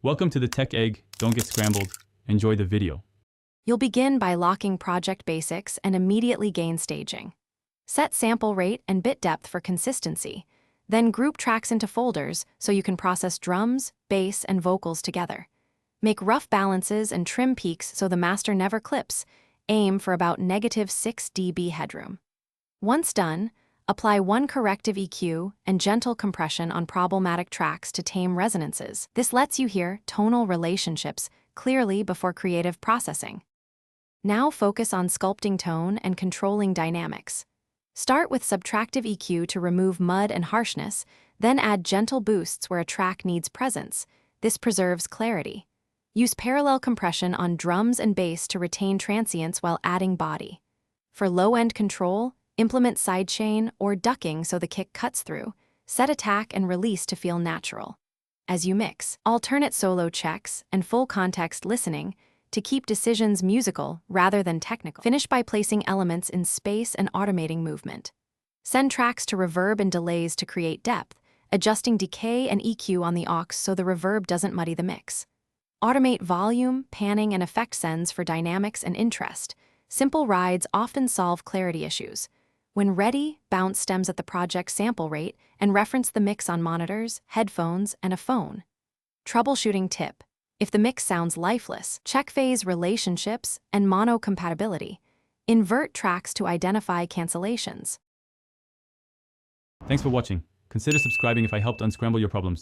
Welcome to the Tech Egg. Don't get scrambled. Enjoy the video. You'll begin by locking project basics and immediately gain staging. Set sample rate and bit depth for consistency. Then group tracks into folders so you can process drums, bass, and vocals together. Make rough balances and trim peaks so the master never clips. Aim for about -6 dB headroom. Once done, apply one corrective EQ and gentle compression on problematic tracks to tame resonances. This lets you hear tonal relationships clearly before creative processing. Now focus on sculpting tone and controlling dynamics. Start with subtractive EQ to remove mud and harshness, then add gentle boosts where a track needs presence. This preserves clarity. Use parallel compression on drums and bass to retain transients while adding body. For low-end control, implement sidechain or ducking so the kick cuts through. Set attack and release to feel natural. As you mix, alternate solo checks and full context listening to keep decisions musical rather than technical. Finish by placing elements in space and automating movement. Send tracks to reverb and delays to create depth, adjusting decay and EQ on the aux so the reverb doesn't muddy the mix. Automate volume, panning, and effect sends for dynamics and interest. Simple rides often solve clarity issues. When ready, bounce stems at the project sample rate and reference the mix on monitors, headphones, and a phone. Troubleshooting tip. If the mix sounds lifeless, check phase relationships and mono compatibility. Invert tracks to identify cancellations. Thanks for watching. Consider subscribing if I helped unscramble your problems.